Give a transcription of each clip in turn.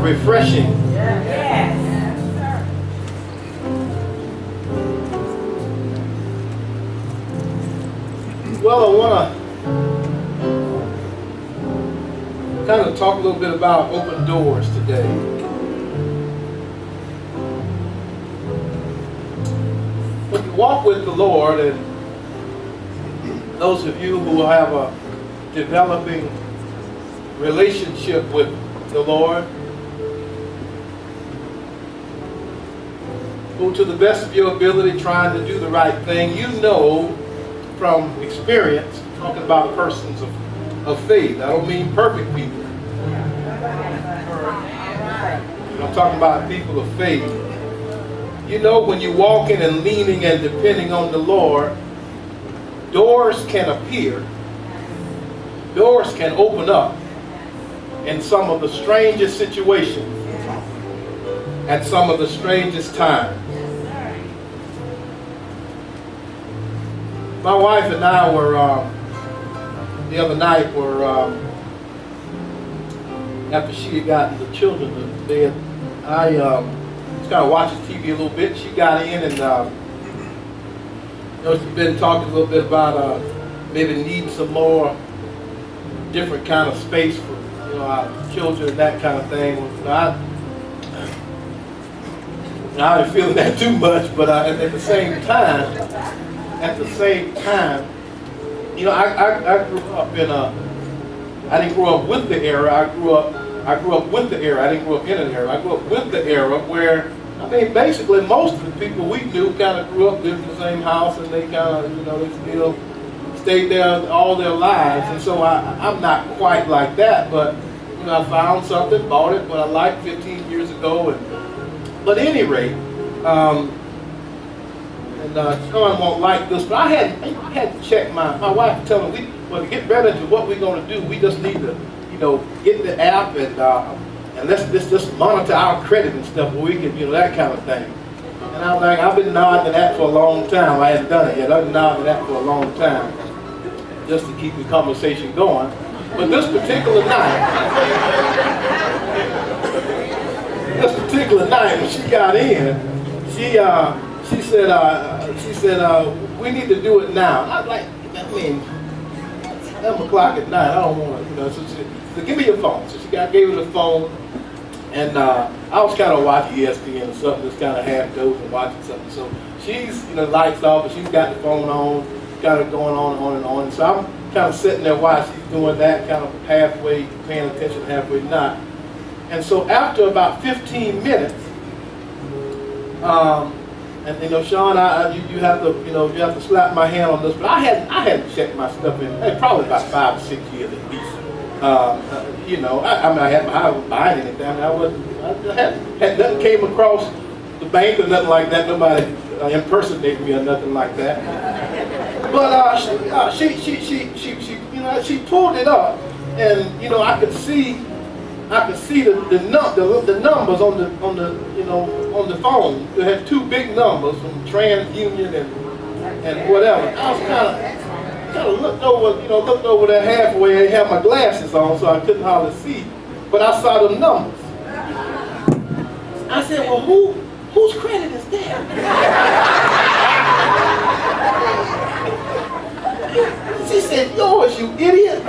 refreshing. Yes. Well, I want to kind of talk a little bit about open doors today. When you walk with the Lord, and those of you who have a developing relationship with the Lord, who to the best of your ability trying to do the right thing, you know from experience, talking about persons of faith. I don't mean perfect people. I'm talking about people of faith. You know, when you're walking and leaning and depending on the Lord, doors can appear. Doors can open up in some of the strangest situations at some of the strangest times. My wife and I were, the other night, after she had gotten the children to bed, I was kind of watching TV a little bit. She got in and, she's been talking a little bit about maybe needing some more different kind of space for, our children and that kind of thing. I ain't feeling that too much, but at the same time, I grew up in I didn't grow up with the era. I grew up with the era. I didn't grow up in an era. I grew up with the era where, basically most of the people we knew kind of grew up, lived in the same house, and they kind of, they still stayed there all their lives. And so I'm not quite like that, but I found something, bought it, what I liked 15 years ago. But at any rate, Sean won't like this, but I had to check my wife told me, to get better to what we're going to do, we just need to, get the app and let's just monitor our credit and stuff where we can, that kind of thing. And I was like, I've been nodding to that for a long time. I hadn't done it yet. I've been nodding to that for a long time, just to keep the conversation going. But this particular night when she got in, she said, we need to do it now. I was like, 11 o'clock at night, I don't want to, so she said, give me your phone. So she gave her the phone, and I was kind of watching ESPN or something, just kind of half dozing, watching something. So she's, lights off, and she's got the phone on, kind of going on and on. So I'm kind of sitting there while she's doing that, kind of halfway paying attention, halfway not. And so after about 15 minutes, and Sean, you have to slap my hand on this, but I hadn't checked my stuff in probably about 5 or 6 years at least. I wasn't buying anything. I had nothing came across the bank or nothing like that. Nobody impersonated me or nothing like that. But she pulled it up, and I could see the numbers on the phone. It had two big numbers from TransUnion and whatever. I was kind of looked over there halfway. I had my glasses on, so I couldn't hardly see. But I saw the numbers. I said, well, whose credit is that? She said, yours, you idiot.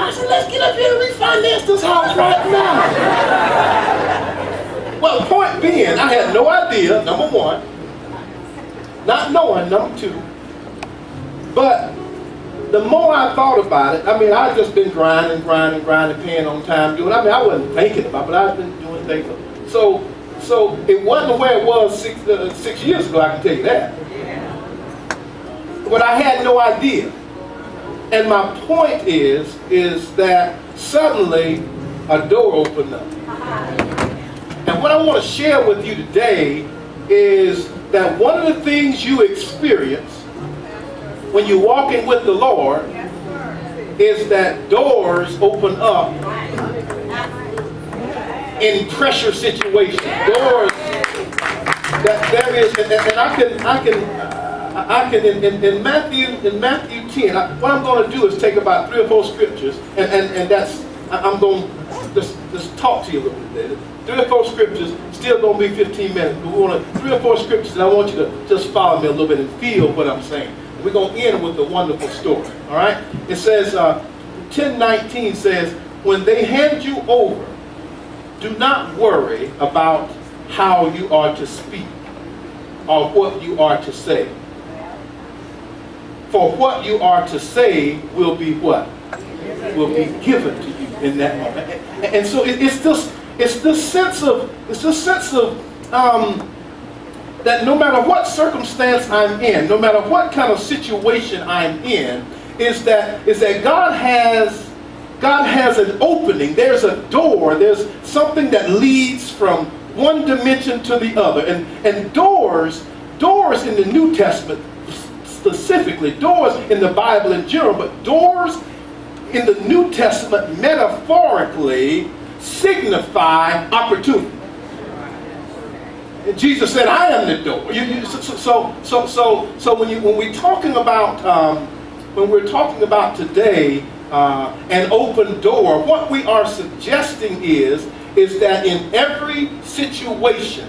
I said, let's get up here and refinance this house right now. Well, point being, I had no idea, number one. Not knowing, number two. But the more I thought about it, I'd just been grinding, paying on time, doing. I wasn't thinking about it, but I'd been doing things. So it wasn't where it was 6 years ago, I can tell you that. But I had no idea. And my point is that suddenly a door opened up. And what I want to share with you today is that one of the things you experience when you're walking with the Lord is that doors open up in pressure situations. Doors that there is, and I can in Matthew 10, what I'm going to do is take about 3 or 4 scriptures, and that's I'm going to just talk to you a little bit. 3 or 4 scriptures, still going to be 15 minutes. But we want 3 or 4 scriptures, and I want you to just follow me a little bit and feel what I'm saying. We're going to end with a wonderful story. All right? It says, 10:19 says, when they hand you over, do not worry about how you are to speak or what you are to say. For what you are to say will be what? Will be given to you in that moment. And so it's this sense of that no matter what circumstance I'm in, no matter what kind of situation I'm in, is that God has an opening. There's a door. There's something that leads from one dimension to the other. And doors in the New Testament specifically, doors in the Bible in general, but doors in the New Testament metaphorically signify opportunity. And Jesus said, "I am the door." So when we're talking about today an open door, what we are suggesting is that in every situation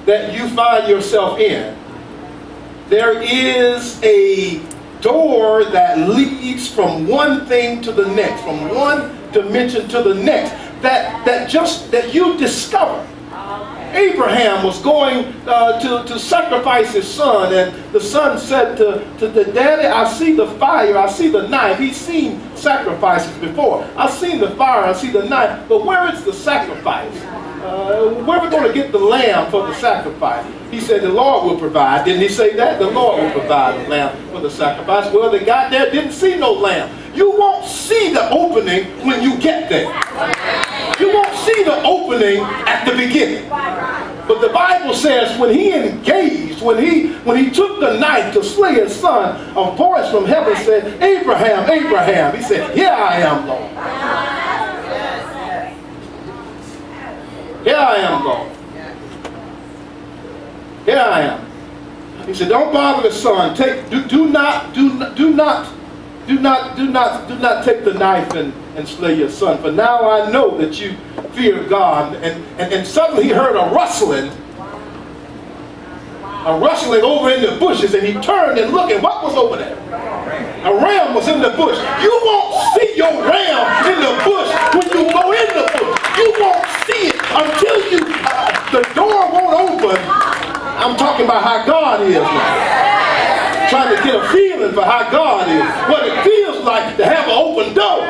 that you find yourself in, there is a door that leads from one thing to the next, from one dimension to the next, that you discover. Abraham was going to sacrifice his son, and the son said to the daddy, "I see the fire, I see the knife." He's seen sacrifices before. "I've seen the fire, I see the knife, but where is the sacrifice? Where are we going to get the lamb for the sacrifice?" He said, "The Lord will provide." Didn't he say that? The Lord will provide the lamb for the sacrifice. Well, they got there, didn't see no lamb. You won't see the opening when you get there. You won't see the opening at the beginning. But the Bible says when he engaged, when he took the knife to slay his son, a voice from heaven said, "Abraham, Abraham." He said, "Here I am, Lord. Here I am, Lord. Here I am." He said, "Don't bother the son. Do not take the knife and slay your son. For now I know that you fear God." And suddenly he heard a rustling over in the bushes, and he turned and looked, and what was over there? A ram was in the bush. You won't see your ram in the bush when you go in the bush. You won't see it until the door won't open. I'm talking about how God is now. Trying to get a feeling for how God is. What it feels like to have an open door.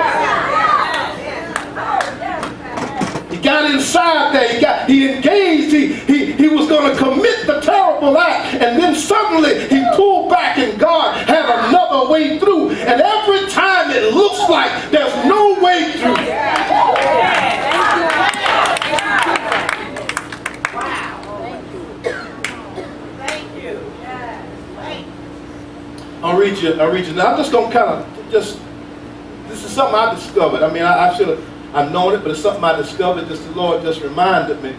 He got inside there. He engaged. He was going to commit the terrible act. And then suddenly he pulled back, and God had another way through. And every time it looks like there's no way through. I'll read you. Now I'm just going to this is something I discovered. I mean, I should have, I've known it, but it's something I discovered. Just the Lord just reminded me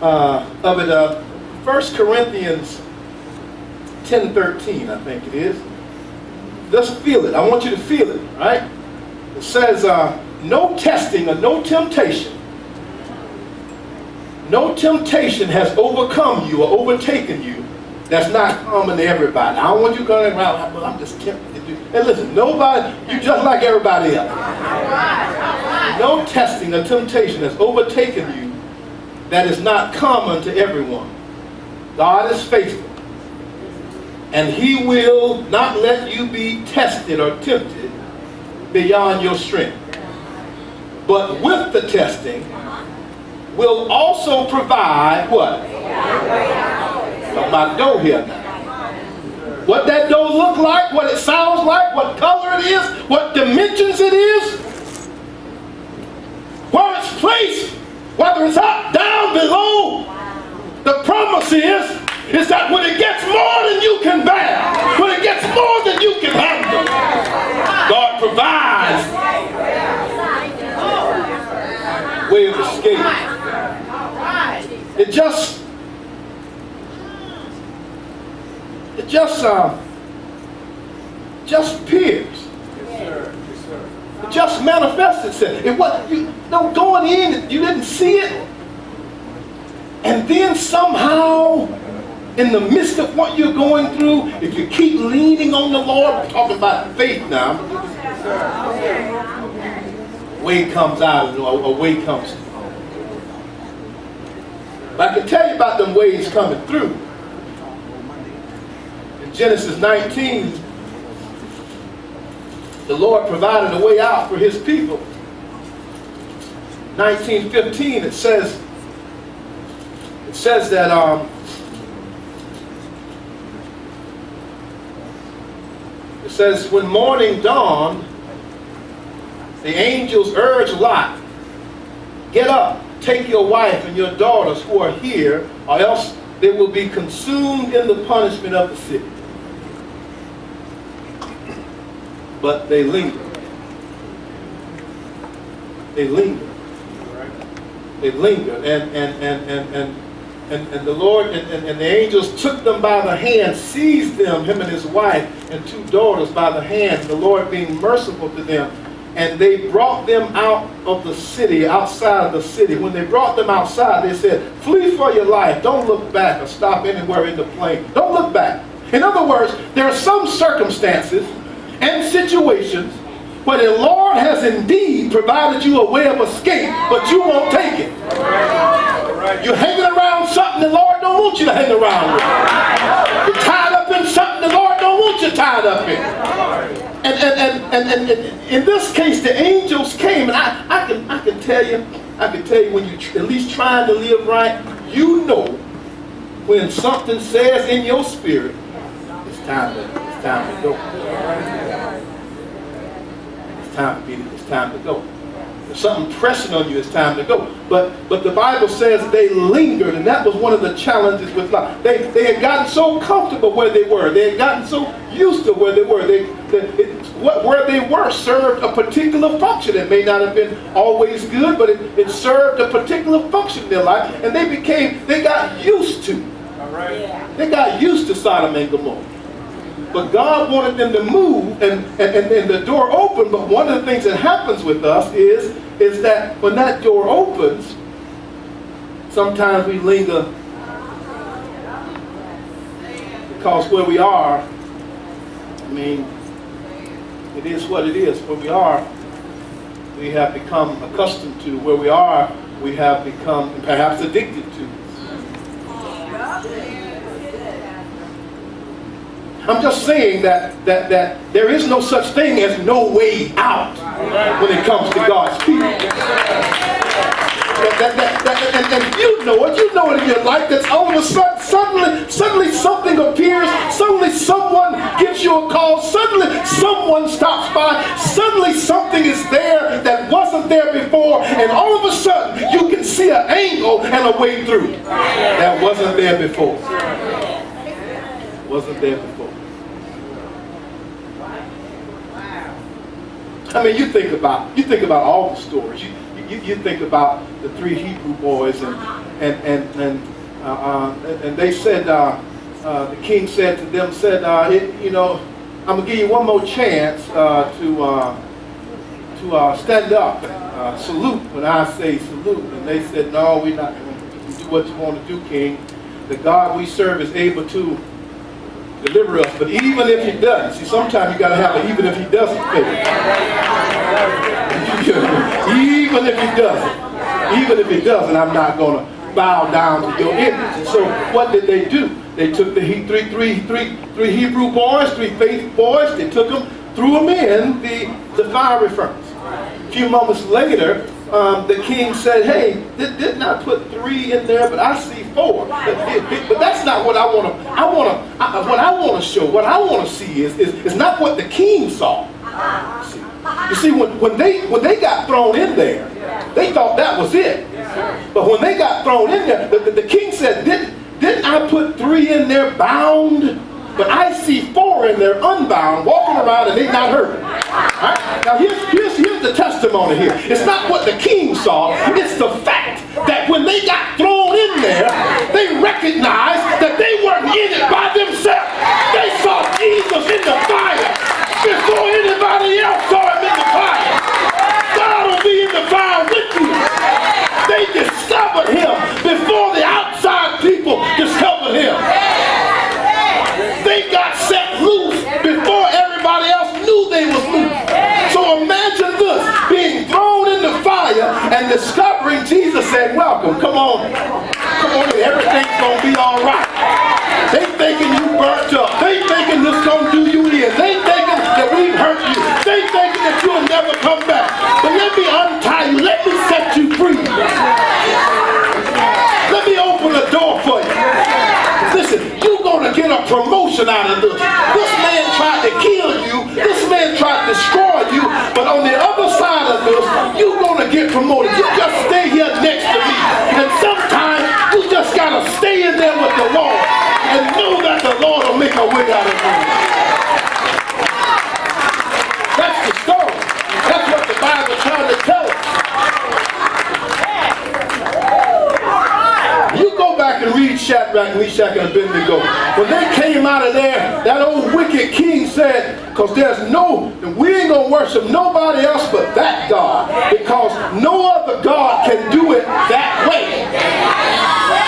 of it. 1 Corinthians 10:13, I think it is. Just feel it. I want you to feel it, right? It says, no testing or no temptation has overcome you or overtaken you that's not common to everybody. I don't want you going around, well, I'm just tempted to do. And listen, nobody, you just like everybody else. No testing or temptation has overtaken you that is not common to everyone. God is faithful, and he will not let you be tested or tempted beyond your strength. But with the testing, will also provide what? My dough here now. What that dough look like, what it sounds like, what color it is, what dimensions it is, where it's placed, whether it's up, down, below. The promise is that when it gets more than you can bear, when it gets more than you can handle, God provides way of escape. It just appears. It just manifest itself. It was, you know, going in, you didn't see it. And then somehow, in the midst of what you're going through, if you keep leaning on the Lord, I'm talking about faith now, way comes out, a way comes through. But I can tell you about them ways coming through. In Genesis 19, the Lord provided a way out for his people. 19:15, it says that it says, when morning dawned, the angels urged Lot, get up, take your wife and your daughters who are here, or else they will be consumed in the punishment of the city. But they lingered. They lingered. They lingered. And the Lord and the angels took them by the hand, seized them, him and his wife and 2 daughters by the hand, the Lord being merciful to them. And they brought them out of the city, outside of the city. When they brought them outside, they said, flee for your life. Don't look back or stop anywhere in the plain. Don't look back. In other words, there are some circumstances and situations where the Lord has indeed provided you a way of escape, but you won't take it. You're hanging around something the Lord don't want you to hang around with. You're tied up in something the Lord don't want you tied up in. And in this case, the angels came, and I can tell you when you at least trying to live right, you know when something says in your spirit, it's time to go. It's time to go. If something pressing on you, it's time to go. But the Bible says they lingered, and that was one of the challenges with life. They had gotten so comfortable where they were. They had gotten so used to where they were. Where they were served a particular function. It may not have been always good, but it served a particular function in their life, and they got used to. All right. They got used to Sodom and Gomorrah. But God wanted them to move, and the door opened. But one of the things that happens with us is that when that door opens, sometimes we linger because where we are, I mean, it is what it is. Where we are, we have become accustomed to. Where we are, we have become perhaps addicted to. I'm just saying that there is no such thing as no way out when it comes to God's people. And you know it in your life, that all of a sudden, suddenly something appears, suddenly someone gives you a call, suddenly someone stops by, suddenly something is there that wasn't there before, and all of a sudden you can see an angle and a way through that wasn't there before. Wasn't there before. I mean, you think about all the stories. You think about the 3 Hebrew boys, and they said, the king said to them, I'm gonna give you one more chance to stand up and salute when I say salute. And they said, no, we're not going to do what you want to do, king. The God we serve is able to deliver us, but even if he doesn't, see, sometimes you got to have an even if he doesn't faith. Even if he doesn't, I'm not going to bow down to your image. And so what did they do? They took the three Hebrew boys, 3 faithful boys, they took them, threw them in the fiery furnace. A few moments later, the king said, hey, didn't I put 3 in there, but I see 4. But that's not what I want to show. What I want to see is not what the king saw. You see, when they got thrown in there, they thought that was it. But when they got thrown in there, the king said, didn't I put 3 in there bound? But I see 4 in there unbound, walking around, and they not hurt. Right? Now here's the testimony here. It's not what the king saw. It's the fact that when they got thrown in there, they recognized that they weren't in it by themselves. They saw Jesus in the fire before anybody else saw him in the fire. and discovering Jesus said, welcome, come on in, everything's going to be all right. They thinking you burnt up. They thinking this going to do you in. They thinking that we've hurt you. They thinking that you'll never come back. But let me untie you. Let me set you free. Let me open the door for you. Listen, you're going to get a promotion out of this. This man tried to kill you. This man tried to destroy you. But on the other side of this, you're going to get promoted. You just stay here next to me. And sometimes you just got to stay in there with the Lord and know that the Lord will make a way out of you. That's the story. That's what the Bible trying to tell us. You go back and read Shadrach, Meshach, and Abednego. When they came out of there, that old wicked king said, because we ain't going to worship nobody else but that God, because no other God can do it that way.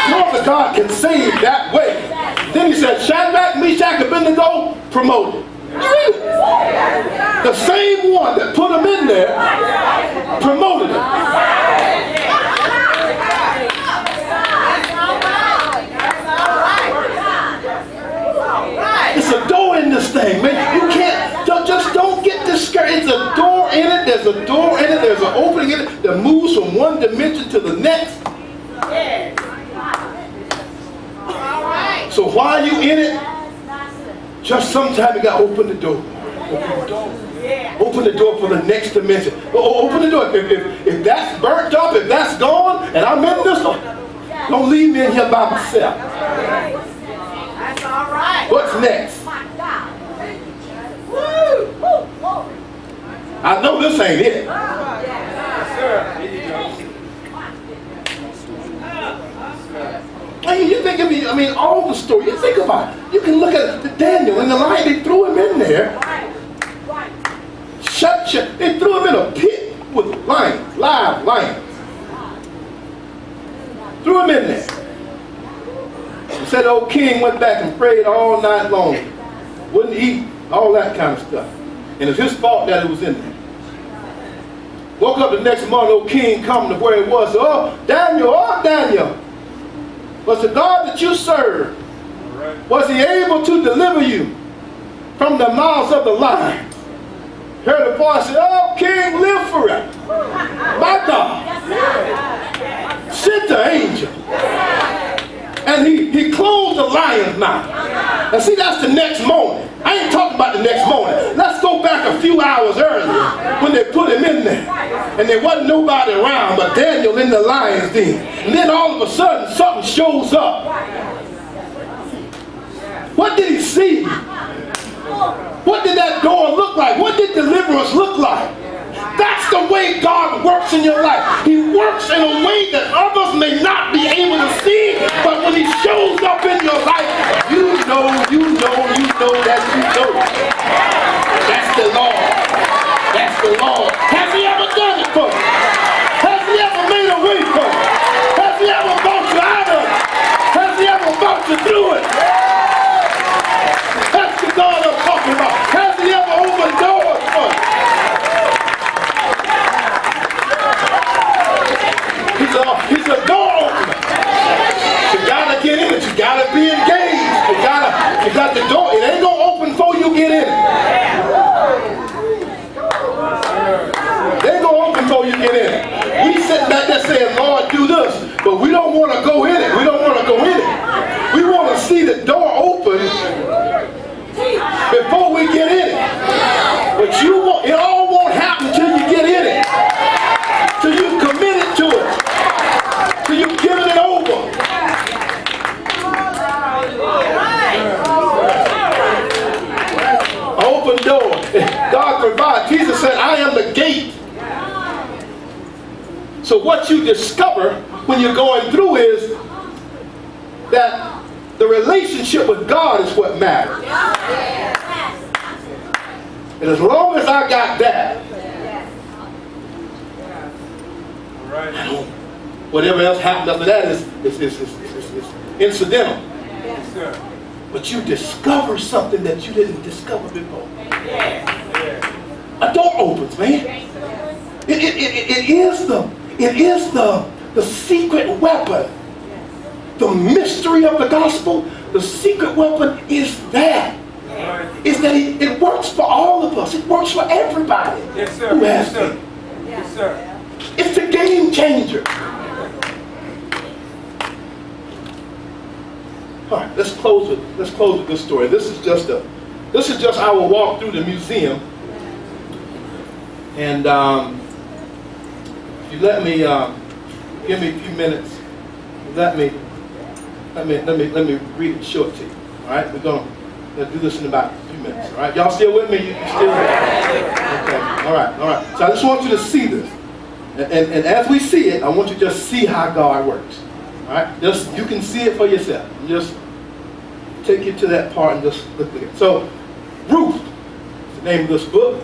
No other God can save that way. Then he said, Shadrach, Meshach, and Abednego, promoted. The same one that put them in there, promoted them. It's a door in this thing, man. You can't, just don't get discouraged. It's a door in it. There's a door in it. There's an opening in it that moves from one dimension to the next. So while you in it, just sometimes you got to open the door. Open the door for the next dimension. Open the door. If that's burnt up, if that's gone, and I'm in this one, don't leave me in here by myself. That's all right. What's next? I know this ain't it. You think of me, all the story. You think about it. You can look at the Daniel and the lion. They threw him in there. Shut. They threw him in a pit with lions, live lions. Threw him in there. He said the old king went back and prayed all night long. Wouldn't eat, all that kind of stuff. And it's his fault that it was in there. Woke up the next morning, old king come to where he was. Oh, Daniel, was the God that you serve, was he able to deliver you from the mouths of the lion? Heard the voice say, oh, king, live forever. My God. Sent the angel. And he closed the lion's mouth. Now see, that's the next morning. I ain't talking about the next morning. Let's go back a few hours earlier when they put him in there. And there wasn't nobody around but Daniel in the lion's den. And then all of a sudden something shows up. What did he see? What did that door look like? What did deliverance look like? That's the way God works in your life. He works in a way that others may not be able to see, but when he shows up in your life, you know that you know. That's the Lord. That's the Lord. Has he ever done it for you? Has he ever made a way for you? Has he ever brought you out of it? Has he ever brought you through it? That's the God I'm talking about. Has he ever opened doors for you? He's a door opener. You gotta get in it. You gotta be engaged. You got the door. It ain't gonna open before you get in it. It ain't gonna open before you get in it. We sitting back there saying, Lord, do this, but we don't want to go in it. We don't want to go in it. We want to see the door open before we get in it. But it all won't happen till you get in it. Till you've committed to it. Till you've given it over. Open door. God provides. Jesus said, I am the gate. So what you discover when you're going through is that the relationship with God is what matters. And as long as I got that, whatever else happened after that is incidental. But you discover something that you didn't discover before. A door opens, man. It is the secret weapon. The mystery of the gospel, the secret weapon is that. Is that it works for all of us. It works for everybody who has faith. Yes, sir. It's the game changer. All right, let's close with this story. This is just our walk through the museum. And if you let me give me a few minutes, let me read it short to you. All right, we're gonna do this in about a few minutes. All right, y'all still with me? You still with me? Okay. All right. So I just want you to see this, and as we see it, I want you to just see how God works. All right, just you can see it for yourself. Just take you to that part and just look at it. So, Ruth is the name of this book,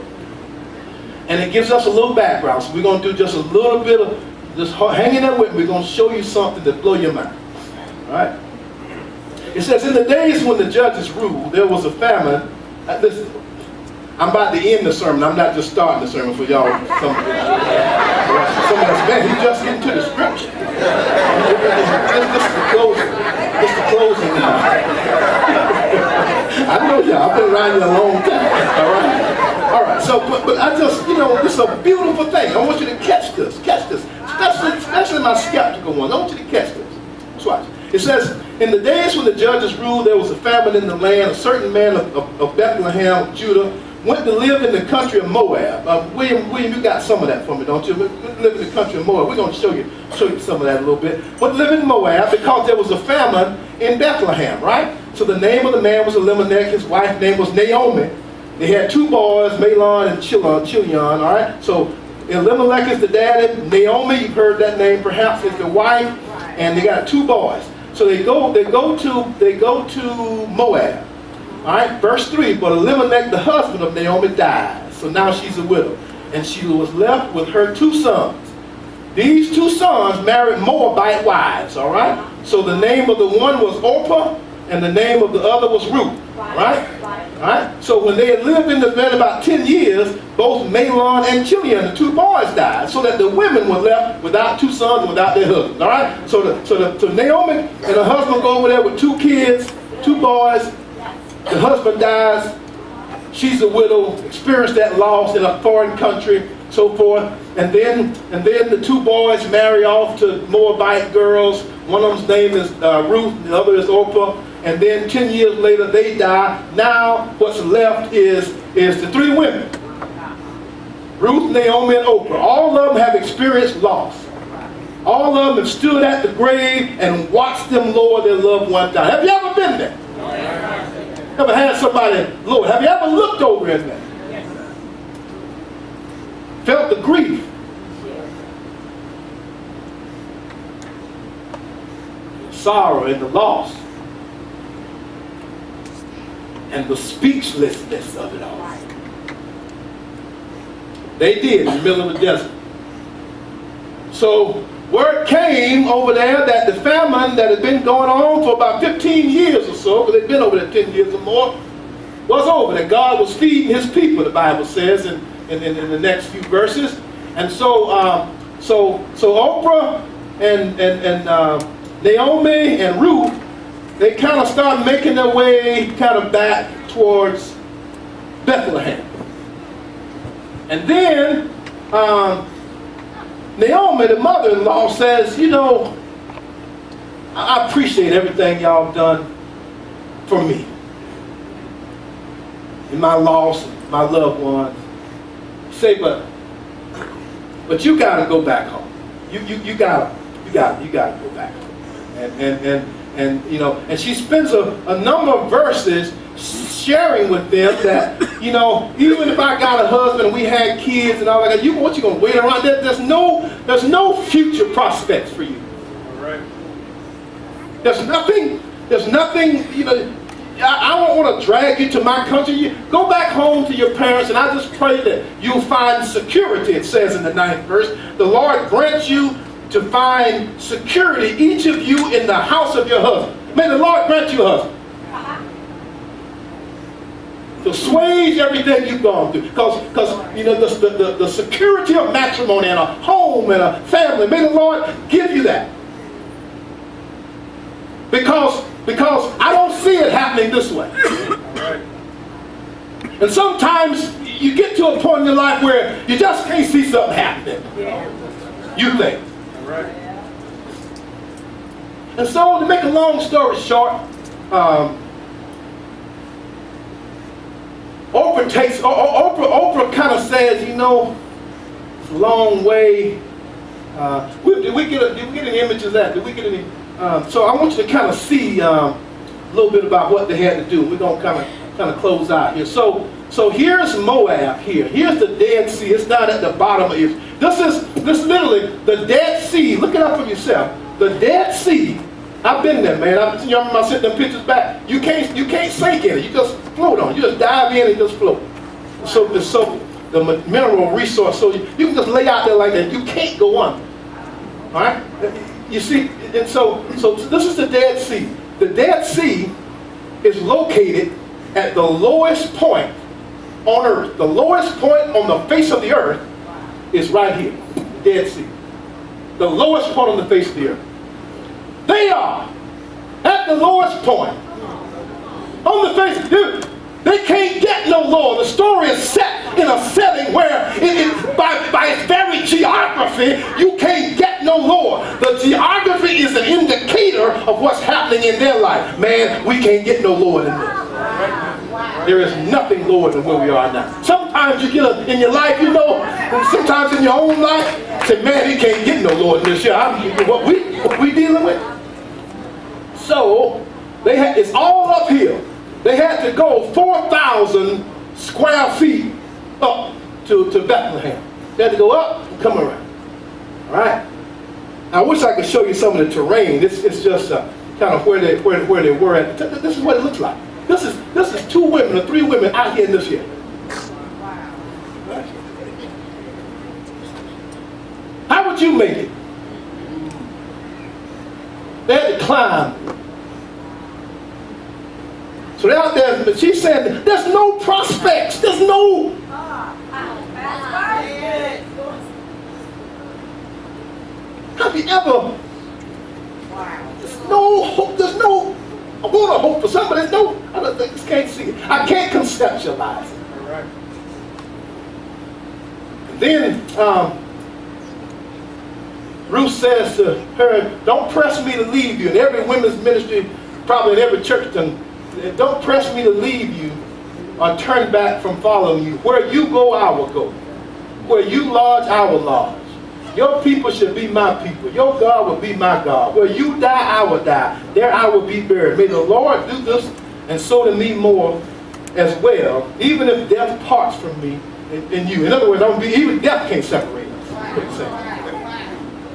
and it gives us a little background. So we're gonna do just a little bit of just hanging there with me. We're gonna show you something that blow your mind. All right. It says, in the days when the judges ruled, there was a famine. Listen, I'm about to end the sermon. I'm not just starting the sermon for y'all. Some of us, man, he's just getting to the scripture. This is the closing. This is the closing now. I know y'all. I've been around you a long time. All right. So, but I just, it's a beautiful thing. I want you to catch this. Catch this. Especially my skeptical ones. I want you to catch this. Let's watch. It says, in the days when the judges ruled, there was a famine in the land. A certain man of Bethlehem, Judah, went to live in the country of Moab. William, you got some of that for me, don't you? We live in the country of Moab. We're going to show you some of that a little bit. But live in Moab because there was a famine in Bethlehem, right? So the name of the man was Elimelech. His wife's name was Naomi. They had two boys, Mahlon and Chilion, all right? So Elimelech is the daddy. Naomi, you've heard that name perhaps, is the wife. And they got two boys. So they go to Moab. All right, verse 3, but Elimelech, the husband of Naomi, died. So now she's a widow. And she was left with her two sons. These two sons married Moabite wives, all right? So the name of the one was Orpah, and the name of the other was Ruth, right? All right? So when they had lived in the land about 10 years, both Mahlon and Chilion, the two boys, died, so that the women were left without two sons and without their husbands, all right? So Naomi and her husband go over there with two kids, two boys. The husband dies. She's a widow, experienced that loss in a foreign country, so forth. And then the two boys marry off to Moabite girls. One of them's name is Ruth, the other is Orpah. And then 10 years later, they die. Now, what's left is the three women. Ruth, Naomi, and Orpah. All of them have experienced loss. All of them have stood at the grave and watched them lower their loved one down. Have you ever been there? Ever had somebody lower? Have you ever looked over in there? Felt the grief? Sorrow and the loss. And the speechlessness of it all. They did in the middle of the desert. So word came over there that the famine that had been going on for about 15 years or so, because they'd been over there 10 years or more, was over. That God was feeding his people, the Bible says in the next few verses. And so Oprah and Naomi and Ruth, they kind of started making their way kind of back towards Bethlehem. And then Naomi, the mother-in-law, says, I appreciate everything y'all have done for me. In my loss, my loved ones. Say, but you gotta go back home. You gotta go back home. And she spends a number of verses sharing with them that, even if I got a husband and we had kids and all that, what you gonna wait around? There's no future prospects for you. All right. There's nothing, I don't want to drag you to my country. Go back home to your parents, and I just pray that you'll find security, it says in the 9th verse. The Lord grants you to find security, each of you in the house of your husband. May the Lord grant you a husband. to assuage everything you've gone through. Because you know, the security of matrimony and a home and a family, may the Lord give you that. Because I don't see it happening this way. And sometimes you get to a point in your life where you just can't see something happening. You think. And so, to make a long story short, Oprah kind of says, you know, it's a long way. Did we get any images of that? Did we get any? So I want you to kind of see a little bit about what they had to do. We're going to kind of close out here. So here's Moab here. Here's the Dead Sea. It's down at the bottom of it. This literally the Dead Sea. Look it up for yourself. The Dead Sea. I've been there, man. You remember I sent them pictures back. You can't sink in it. You just float on. You just dive in and just float. So the mineral resource. So you can just lay out there like that. You can't go under. All right. You see, and so this is the Dead Sea. The Dead Sea is located at the lowest point on earth. The lowest point on the face of the earth is right here, the Dead Sea. The lowest point on the face of the earth. They are at the lowest point on the face of the earth. They can't get no lower. The story is set in a setting where, by its very geography, you can't get no lower. The geography is an indicator of what's happening in their life. Man, we can't get no lower than this. There is nothing lower than where we are now. Sometimes you get in your life, you know, sometimes in your own life, say, man, he can't get no lower than this. What we dealing with? So, it's all uphill. They had to go 4,000 square feet up to Bethlehem. They had to go up and come around. All right. I wish I could show you some of the terrain. It's just kind of where they were at. This is what it looks like. This is 2 women or 3 women out here in this year. Right. How would you make it? They had to climb. So they're out there, but she's saying there's no prospects. There's no. Have you ever? There's no hope. There's no. I want to hope for something, but there's no. I just can't see it. I can't conceptualize it. All right. And then Ruth says to her, "Don't press me to leave you." And every women's ministry, probably in every church, don't press me to leave you or turn back from following you. Where you go, I will go. Where you lodge, I will lodge. Your people should be my people. Your God will be my God. Where you die, I will die. There I will be buried. May the Lord do this and so to me more as well, even if death parts from me and you. In other words, even death can't separate us.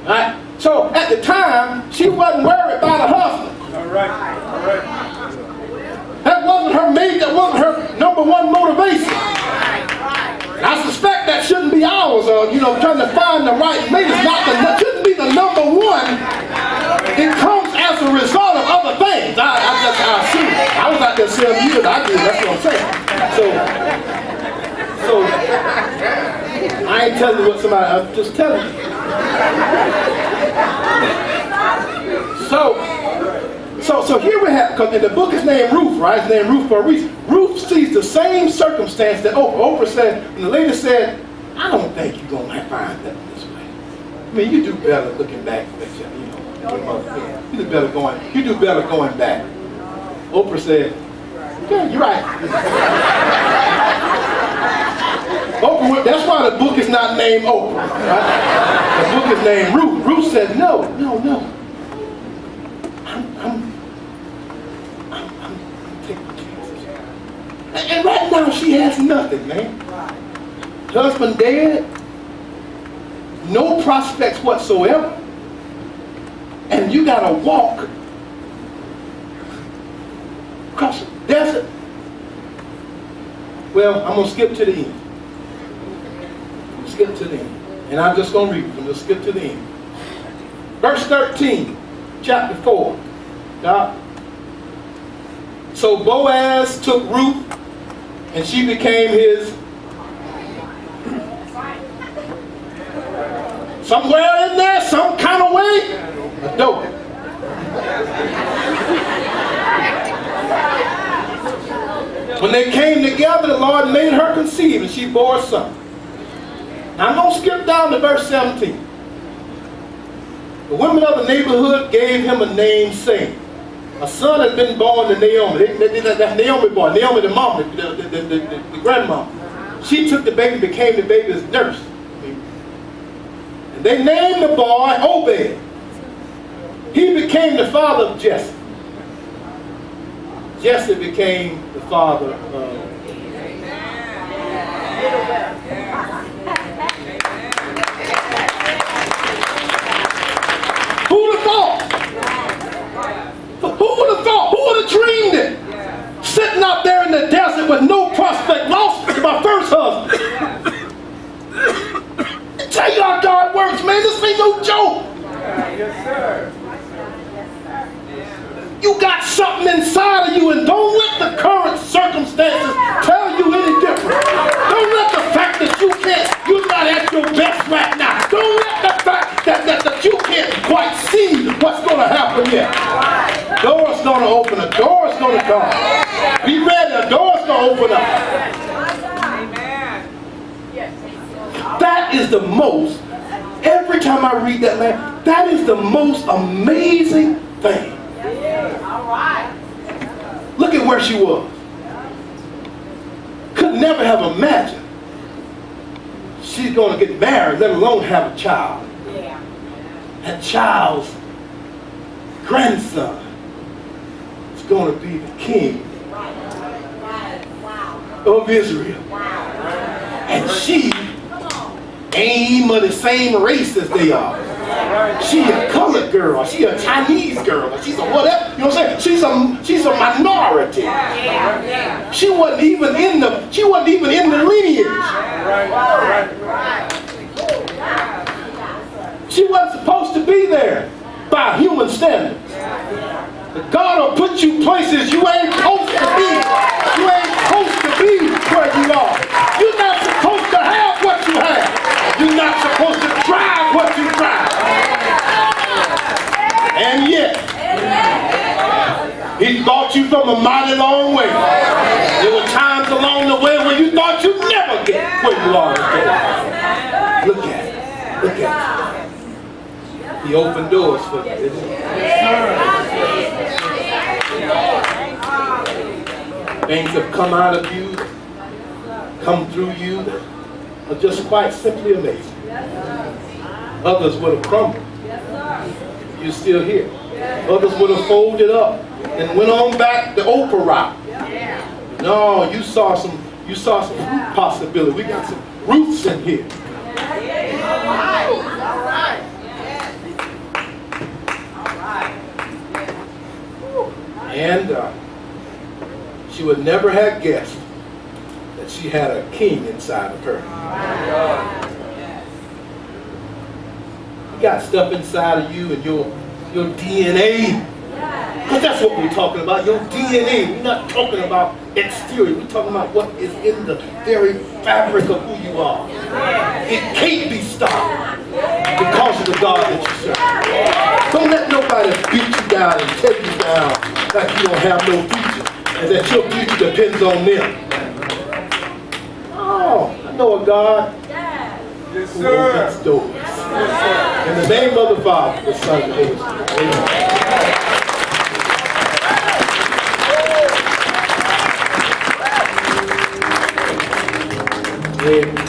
All right. So at the time, she wasn't worried about her husband. All right. That wasn't her mate. That wasn't her number one motivation. And I suspect that shouldn't be ours. Trying to find the right mate is shouldn't be the number one. It comes as a result of other things. I assume. I was out there 7 years. I do. That's what I'm saying. So I ain't telling you what somebody. I'm just telling you. So here we have, because the book is named Ruth, right? It's named Ruth for a reason. Ruth sees the same circumstance that Oprah said, and the lady said, I don't think you're going to find that this way. I mean, you do better looking back, you do better going back. Oprah said, yeah, you're right. Oprah, that's why the book is not named Oprah, right? The book is named Ruth. Ruth said, no. I'm taking chances. And right now she has nothing, man. Husband dead, no prospects whatsoever, and you gotta walk across the desert. Well, I'm gonna skip to the end. Skip to the end. And I'm just gonna read it. I'm gonna skip to the end. Verse 13, chapter 4. God. So Boaz took Ruth, And she became his, somewhere in there, some kind of way, a daughter. When they came together, the Lord made her conceive, and she bore a son. Now, I'm going to skip down to verse 17. The women of the neighborhood gave him a name, saying, a son had been born to Naomi. That's Naomi born. Naomi, the mom, the grandmom. She took the baby, became the baby's nurse. And they named the boy Obed. He became the father of Jesse. Jesse became the father of... Who would have thought? Who would have thought? Who would have dreamed it? Sitting out there in the desert with no prospect, lost my first husband. I tell you how God works, man. This ain't no joke. Yes, sir. You got something inside of you, and don't let the current circumstances tell you any different. Don't let the fact that you're not at your best right now. Don't let the fact that you can't quite see what's going to happen yet. Door's going to open, a door's going to come. Be ready, a door's going to open up. That is the most, every time I read that, man, that is the most amazing thing. All right. Look at where she was. Could never have imagined she's going to get married, let alone have a child. Yeah. That child's grandson is going to be the king of Israel. And she ain't even of the same race as they are. She a colored girl, she a Chinese girl, she's a whatever, you know what I'm saying? She's a minority. She wasn't even in the lineage. She wasn't supposed to be there by human standards. But God will put you places you ain't supposed to be. You ain't supposed to be where you are. You're not supposed to have what you have. You're not supposed to drive what you drive. And yet, He brought you from a mighty long way. There were times along the way when you thought you'd never get where you are today. Look at it. Look at it. He opened doors for you, didn't He? Things have come out of you, come through you, that are just quite simply amazing. Others would have crumbled. You're still here. Others would have folded up and went on back the Oprah route. No, you saw some possibility. We got some Ruths in here. All right. And she would never have guessed that she had a king inside of her. You got stuff inside of you and your DNA. Because that's what we're talking about, your DNA. We're not talking about exterior. We're talking about what is in the very fabric of who you are. It can't be stopped because of the God that you serve. Don't let nobody beat you down and take you down like you don't have no future and that your future depends on them. Oh, I know a God who opens doors. In the name of the Father, the Son, and the Holy Spirit. Amen. Amen.